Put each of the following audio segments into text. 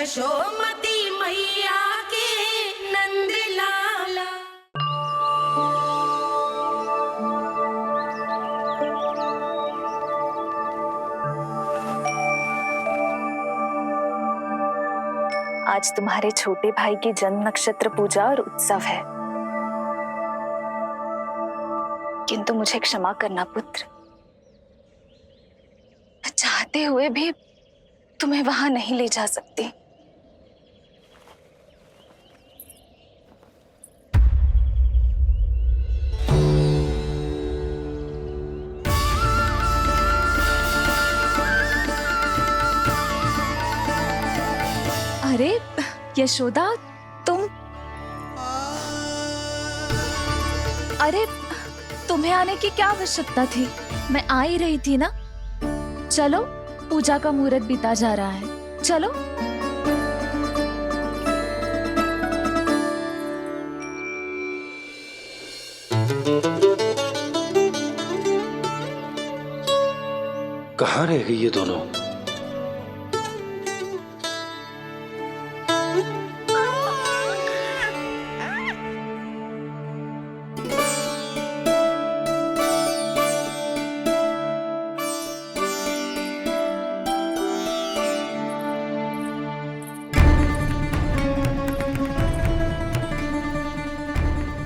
यशोमती मैया के नंद लाला। आज तुम्हारे छोटे भाई की जन्म नक्षत्र पूजा और उत्सव है, किंतु मुझे क्षमा करना पुत्र, मैं चाहते हुए भी तुम्हें वहां नहीं ले जा सकती। अरे यशोदा, अरे तुम्हें आने की क्या आवश्यकता थी? मैं आ ही रही थी ना। चलो, पूजा का मुहूर्त बीता जा रहा है, चलो। कहाँ रह गई ये दोनों?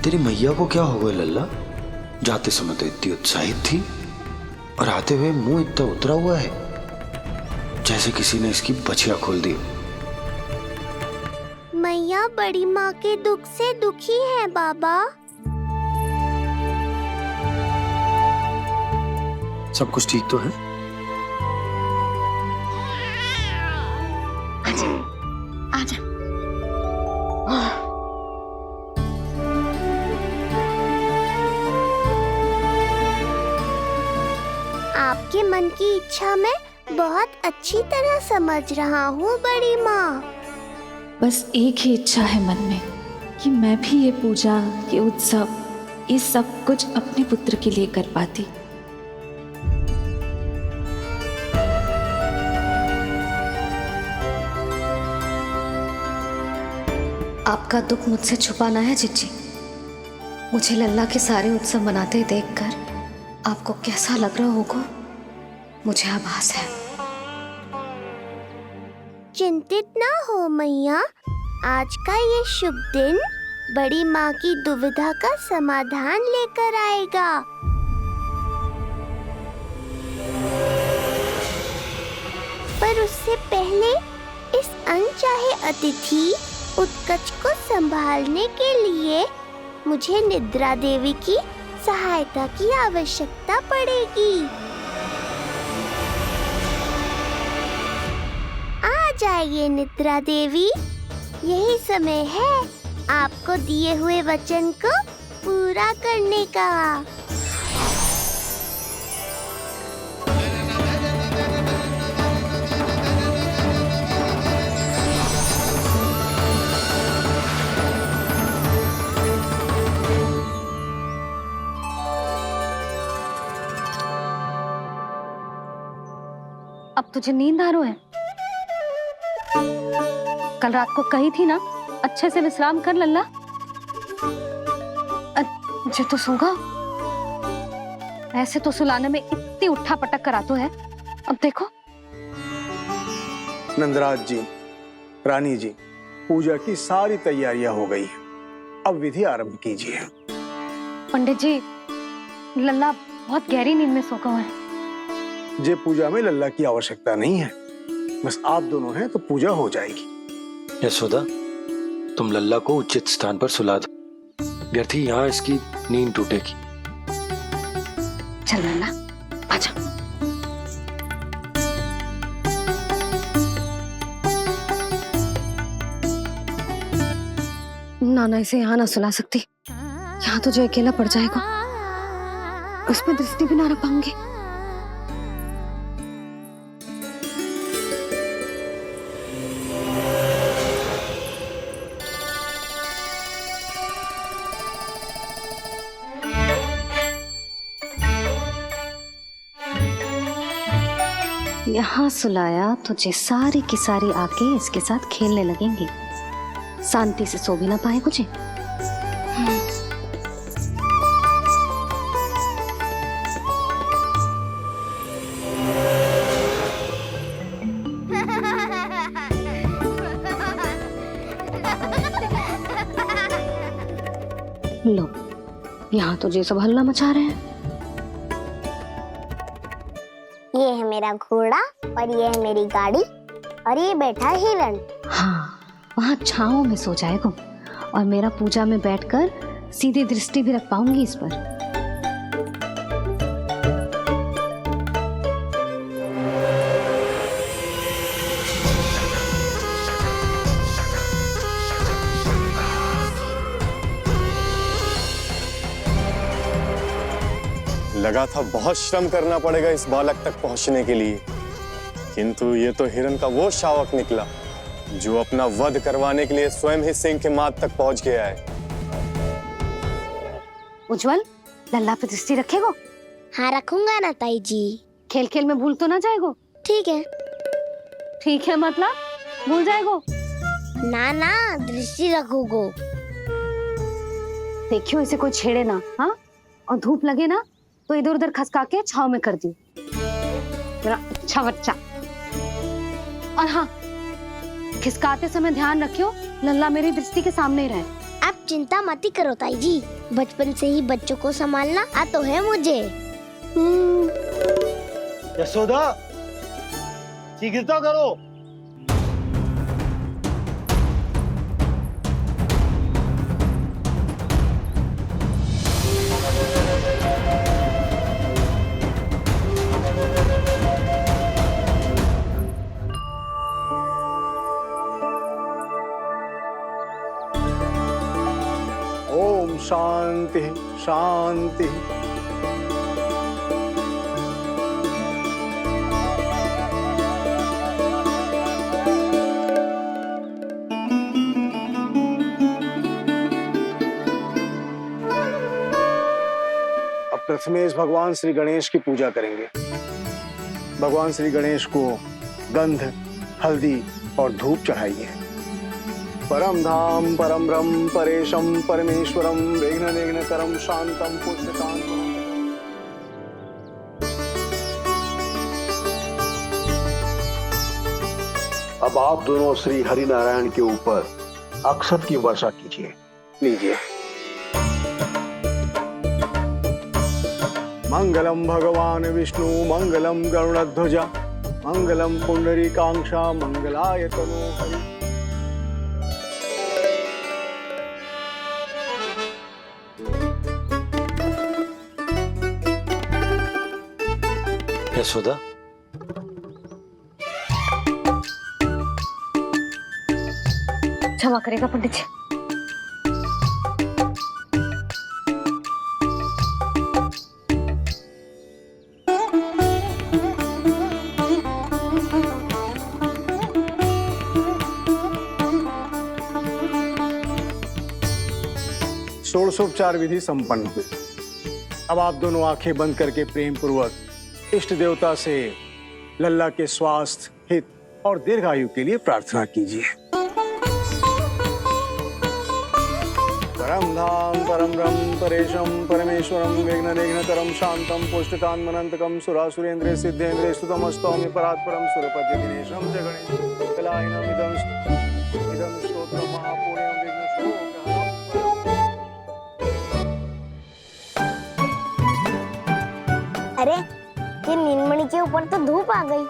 तेरी मैया को क्या हो गया लल्ला? जाते समय तो इतनी उत्साहित थी और आते हुए मुंह इतना उतरा हुआ है जैसे किसी ने इसकी बछिया खोल दी। मैया बड़ी माँ के दुख से दुखी है बाबा। सब कुछ ठीक तो है? आजा। आपके मन की इच्छा मैं बहुत अच्छी तरह समझ रहा हूँ बड़ी माँ। बस एक ही इच्छा है मन में कि मैं भी ये पूजा, ये उत्सव, ये सब कुछ अपने पुत्र के लिए कर पाती। आपका दुख मुझसे छुपाना है जिज्जी। मुझे लल्ला के सारे उत्सव मनाते देखकर आपको कैसा लग रहा होगा, मुझे आभास है। चिंतित ना हो मैया, आज का ये शुभ दिन बड़ी माँ की दुविधा का समाधान लेकर आएगा। पर उससे पहले इस अनचाहे अतिथि उत्कच को संभालने के लिए मुझे निद्रा देवी की सहायता की आवश्यकता पड़ेगी। आ जाइए निद्रा देवी, यही समय है आपको दिए हुए वचन को पूरा करने का। अब तुझे नींद आ रही है? कल रात को कही थी ना अच्छे से विश्राम कर लल्ला। जो तो सोगा, ऐसे तो सुलाने में इतनी उठा पटक करा तो है। अब देखो। नंदराज जी, रानी जी, पूजा की सारी तैयारियां हो गई हैं। अब विधि आरंभ कीजिए। पंडित जी, लल्ला बहुत गहरी नींद में सो गया है। जे पूजा में लल्ला की आवश्यकता नहीं है, बस आप दोनों हैं तो पूजा हो जाएगी। यशोदा, तुम लल्ला को उचित स्थान पर सुला दो, व्यर्थ ही यहाँ इसकी नींद टूटेगी। चल लल्ला, आजा। नाना इसे यहाँ ना सुला सकती, यहाँ तो जो अकेला पड़ जाएगा, उसमें दृष्टि भी ना रख पाऊंगी। यहाँ सुलाया तुझे सारी की सारी आके इसके साथ खेलने लगेंगी, शांति से सो भी ना पाए मुझे। लो, यहाँ तो ये सब हल्ला मचा रहे हैं। ये है मेरा घोड़ा और ये है मेरी गाड़ी और ये बैठा है हिरण। हाँ, वहाँ छांव में सो जाएगा और मेरा पूजा में बैठकर सीधी दृष्टि भी रख पाऊंगी इस पर। लगा था बहुत श्रम करना पड़ेगा इस बालक तक पहुंचने के लिए, किंतु ये तो हिरण का वो शावक निकला जो अपना वध करवाने के लिए स्वयं ही सिंह के माथ तक पहुंच गया है। उज्जवल, लल्ला पे दृष्टि रखेगो? हाँ रखूंगा ना ताई जी। खेल खेल में भूल तो ना जाएगो? ठीक है। ठीक है मतलब भूल जाएगो? ना ना, दृष्टि रखोगो। देखियो इसे कोई छेड़े ना, हाँ? और धूप लगे ना तो इधर उधर खसका के छाव में कर दी। अच्छा बच्चा। और हाँ, खिसकाते समय ध्यान रखियो लल्ला मेरी दृष्टि के सामने ही रहे। आप चिंता मत ही करो ताई जी, बचपन से ही बच्चों को संभालना आता है मुझे। यशोदा, शीघ्र तो करो। ओम शांति शांति। अब प्रथमेश भगवान श्री गणेश की पूजा करेंगे। भगवान श्री गणेश को गंध, हल्दी और धूप चढ़ाइए। परम धाम परम ब्रह्म परेशम परमेश्वरम विघ्न निघ्नकरम शांतम पुष्टकांतम। अब आप दोनों श्री हरि नारायण के ऊपर अक्षत की वर्षा कीजिए। लीजिए। मंगलम भगवान विष्णु मंगलम गरुड़ध्वजा मंगलम पुंडरीकांक्षा मंगलाय तनोहरि। यशोदा, क्षमा करेगा पंडित जी। षोडशोपचार विधि संपन्न हुई। अब आप दोनों आंखें बंद करके प्रेम पूर्वक इष्ट देवता से लल्ला के स्वास्थ्य, हित और दीर्घायु के लिए प्रार्थना कीजिए। परम धाम परम ब्रह्म परेशम परमेश्वरम विघ्न निघ्नकरम शांतम पुष्टकांतमनंतकम सुरासुरेंद्र सिद्धेंद्र स्तुतमस्तौमि परात्परम सुरपति दिनेशम च गणेश कलायनम इदं स्तोत्रम महापुण्यम विघ्नशोकहरम। अरे ये नीलमणि के ऊपर तो धूप आ गई।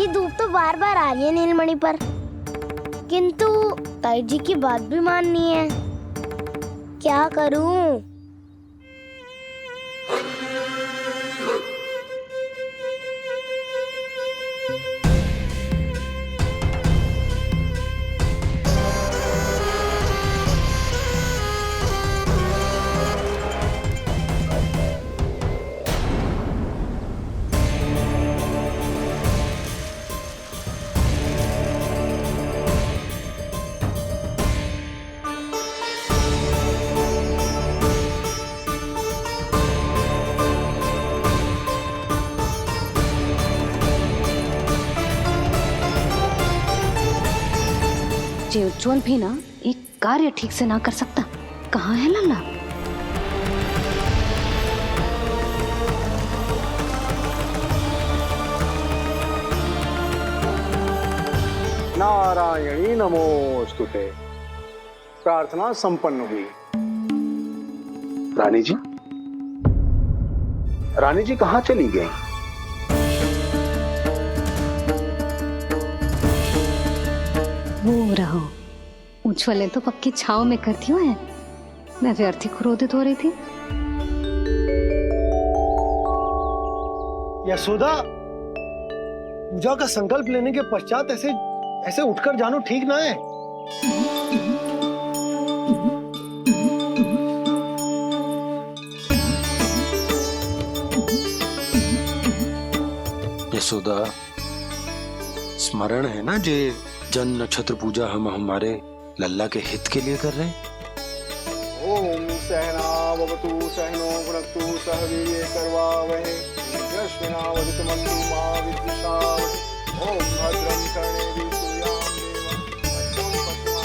ये धूप तो बार बार आ रही है नीलमणि पर, किंतु ताई जी की बात भी माननी है। क्या करूं? जे उज्जवल भी ना एक कार्य ठीक से ना कर सकता। कहाँ है लल्ला? नारायणी नमोस्तुते। प्रार्थना संपन्न हुई। रानी जी, रानी जी कहाँ चली गई? वो रहो, उज्जवल तो पक्की छाव में करती हुए है। मैं व्यर्थ ही क्रोधित हो रही थी। यशोदा, पूजा का संकल्प लेने के पश्चात ऐसे उठकर जानो ठीक ना है। यशोदा, स्मरण है ना जे जन नक्षत्र पूजा हम हमारे लल्ला के हित के लिए कर रहे हैं। ओम सहना भवतु सहनो भुनक्तु सह वीर्ये करवावहै तेजस्विनावधीतमस्तु मा विद्विषावहै। ओम भद्रं कर्णेभिः सूर्यां देवं भद्रं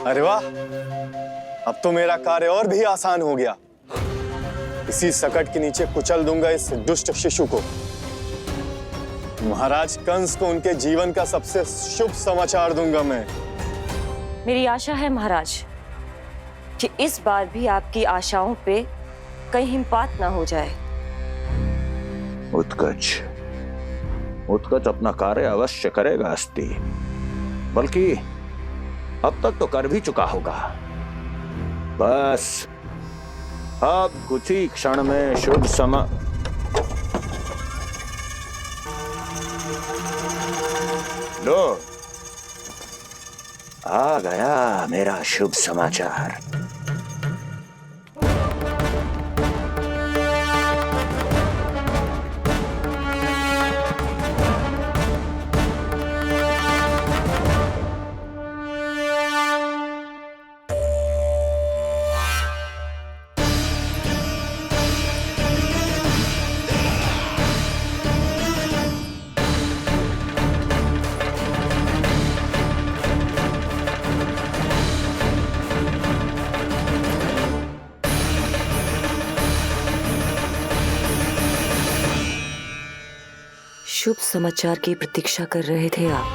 अरे वाह, अब तो मेरा कार्य और भी आसान हो गया। इसी सकट के नीचे कुचल दूंगा इस दुष्ट शिशु को। महाराज कंस को उनके जीवन का सबसे शुभ समाचार दूंगा मैं। मेरी आशा है महाराज कि इस बार भी आपकी आशाओं पे कहीं हिमपात ना हो जाए। उत्कच अपना कार्य अवश्य करेगा अस्ति, बल्कि अब तक तो कर भी चुका होगा। बस अब कुछ ही क्षण में शुभ समय। लो, आ गया मेरा शुभ समाचार। शुभ समाचार की प्रतीक्षा कर रहे थे आप,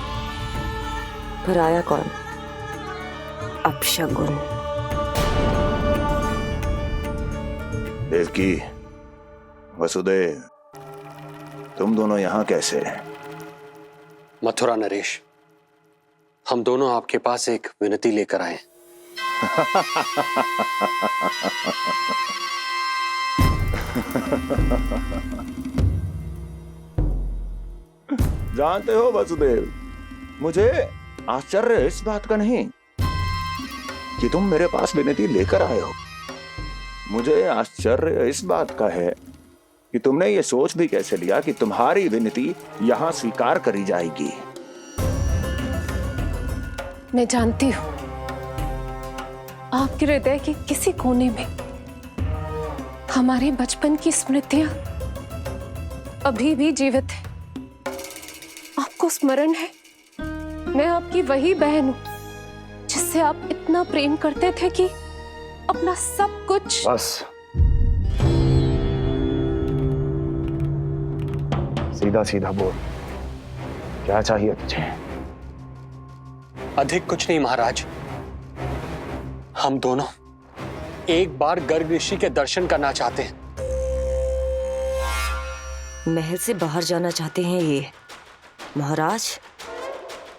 पर आया कौन? अपशगुन। देवकी, वसुदेव, तुम दोनों यहाँ कैसे? मथुरा नरेश, हम दोनों आपके पास एक विनती लेकर आए। जानते हो वसुदेव, मुझे आश्चर्य इस बात का नहीं कि तुम मेरे पास विनती लेकर आए हो। मुझे आश्चर्य इस बात का है कि तुमने ये सोच भी कैसे लिया कि तुम्हारी विनती यहां स्वीकार करी जाएगी। मैं जानती हूँ आपके हृदय के किसी कोने में हमारे बचपन की स्मृतियां अभी भी जीवित है। आपको स्मरण है, मैं आपकी वही बहन हूं जिससे आप इतना प्रेम करते थे कि अपना सब कुछ। बस सीधा सीधा बोल, क्या चाहिए तुझे? अधिक कुछ नहीं महाराज, हम दोनों एक बार गर्ग ऋषि के दर्शन करना चाहते हैं। महल से बाहर जाना चाहते हैं ये। महाराज,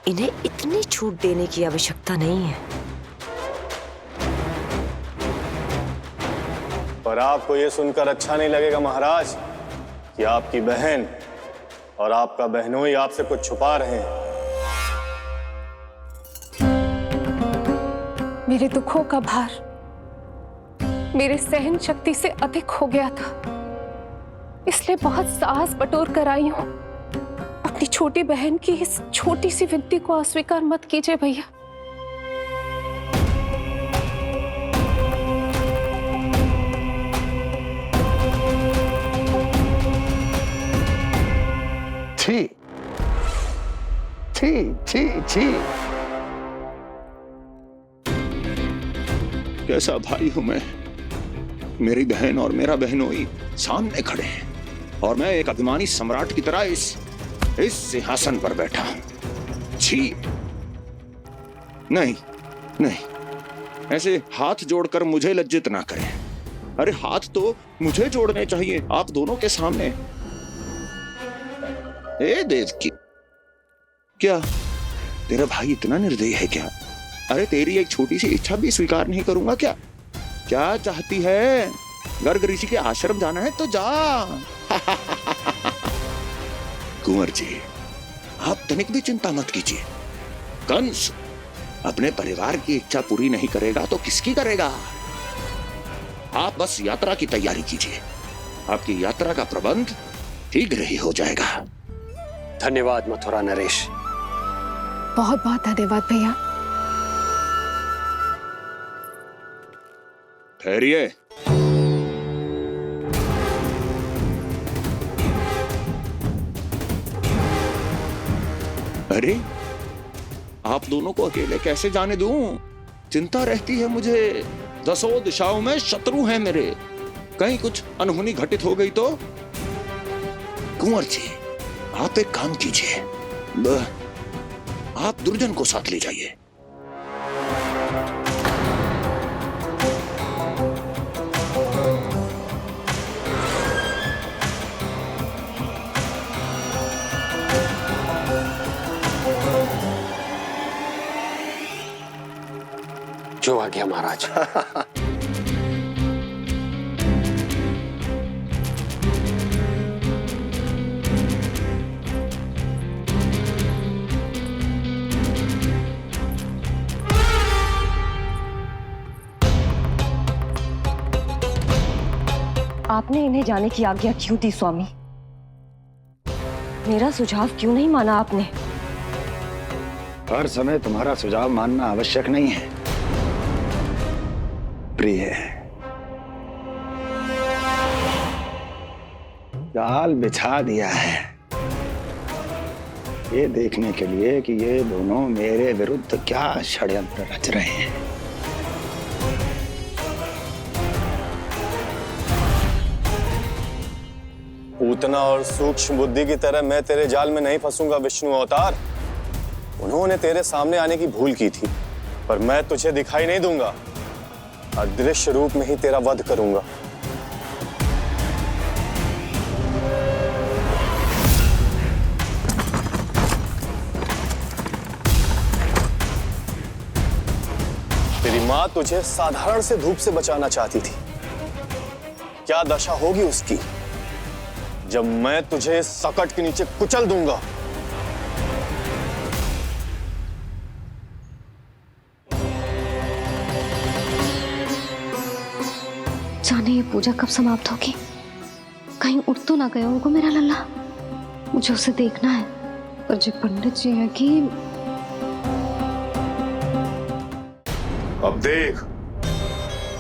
इन्हें इतनी छूट देने की आवश्यकता नहीं है। पर आपको ये सुनकर अच्छा नहीं लगेगा महाराज कि आपकी बहन और आपका बहनोई आपसे कुछ छुपा रहे हैं। मेरे दुखों का भार मेरे सहन शक्ति से अधिक हो गया था, इसलिए बहुत साहस बटोर कर आई हूं। अपनी छोटी बहन की इस छोटी सी विनती को अस्वीकार मत कीजिए भैया। छी छी छी छी, कैसा भाई हूं मैं। मेरी बहन और मेरा बहनोई सामने खड़े हैं और मैं एक अभिमानी सम्राट की तरह इस सिंहासन पर बैठा हूं। छी, नहीं नहीं, ऐसे हाथ जोड़कर मुझे लज्जित ना करें। अरे हाथ तो मुझे जोड़ने चाहिए आप दोनों के सामने। ए देवकी, क्या तेरा भाई इतना निर्दयी है क्या? अरे तेरी एक छोटी सी इच्छा भी स्वीकार नहीं करूंगा क्या? क्या चाहती है? गर्ग ऋषि के आश्रम जाना है तो जा। कुंवर जी, आप तनिक भी चिंता मत कीजिए। कंस अपने परिवार की इच्छा पूरी नहीं करेगा तो किसकी करेगा? आप बस यात्रा की तैयारी कीजिए, आपकी यात्रा का प्रबंध शीघ्र ही हो जाएगा। धन्यवाद मथुरा नरेश। बहुत बहुत धन्यवाद भैया। ठहरिए। अरे आप दोनों को अकेले कैसे जाने दूं? चिंता रहती है मुझे। 10 दिशाओं में शत्रु हैं मेरे, कहीं कुछ अनहोनी घटित हो गई तो? कुंवर जी, आप एक काम कीजिए, आप दुर्जन को साथ ले जाइए। जो आ गया महाराज। आपने इन्हें जाने की आज्ञा क्यों दी स्वामी? मेरा सुझाव क्यों नहीं माना आपने? हर समय तुम्हारा सुझाव मानना आवश्यक नहीं है प्रिय। जाल बिछा दिया है ये देखने के लिए कि ये दोनों मेरे विरुद्ध क्या षड्यंत्र रच रहे हैं। पूतना और सूक्ष्म बुद्धि की तरह मैं तेरे जाल में नहीं फंसूंगा विष्णु अवतार। उन्होंने तेरे सामने आने की भूल की थी, पर मैं तुझे दिखाई नहीं दूंगा। अदृश्य रूप में ही तेरा वध करूंगा। तेरी मां तुझे साधारण से धूप से बचाना चाहती थी। क्या दशा होगी उसकी जब मैं तुझे सकट के नीचे कुचल दूंगा। जाने ये पूजा कब समाप्त होगी? कहीं उठ तो ना गया होगा मेरा लल्ला। मुझे उसे देखना है। पर जो पंडित जी है कि अब देख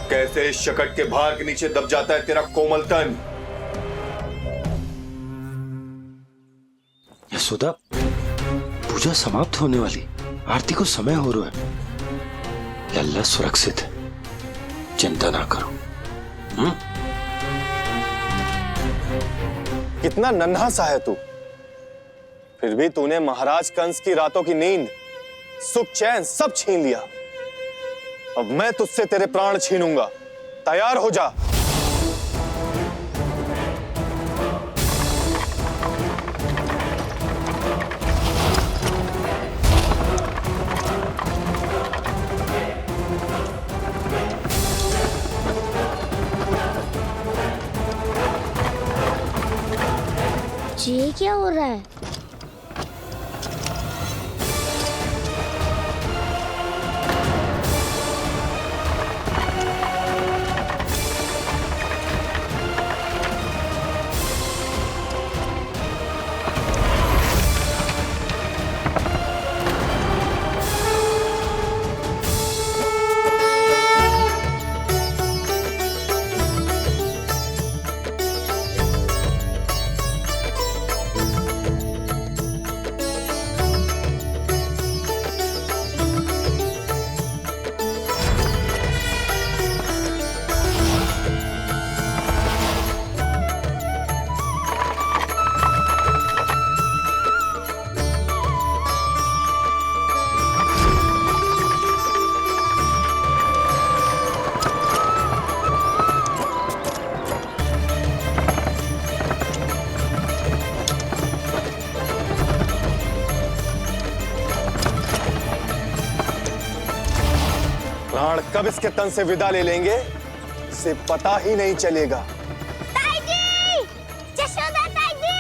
कैसे इस शकट के भार के नीचे दब जाता है तेरा कोमल तन। यशोदा, पूजा समाप्त होने वाली, आरती को समय हो रहा है। लल्ला सुरक्षित है, चिंता ना करो। कितना नन्हा सा है तू, फिर भी तूने महाराज कंस की रातों की नींद, सुख चैन सब छीन लिया। अब मैं तुझसे तेरे प्राण छीनूंगा, तैयार हो जा। ये क्या हो रहा है? प्राण कब इसके तन से विदा ले लेंगे इसे पता ही नहीं चलेगा। ताई जी! जशोदा ताई जी!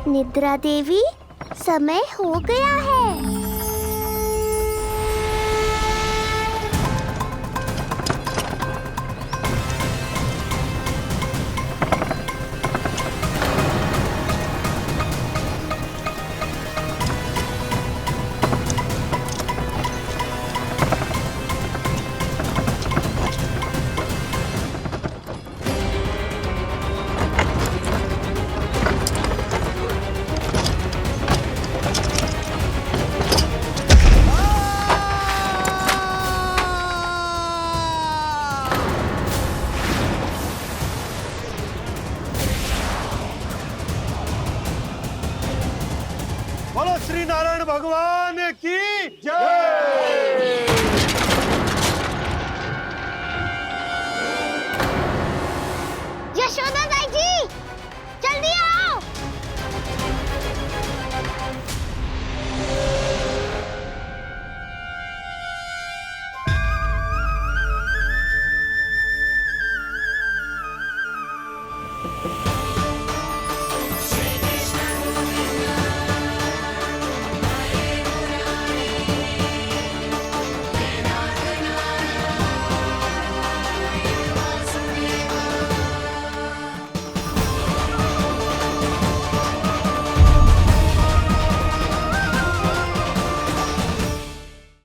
निद्रा देवी, समय हो गया है। बोलो श्री नारायण भगवान की जय। यशोदा ताई जी, जल्दी आओ।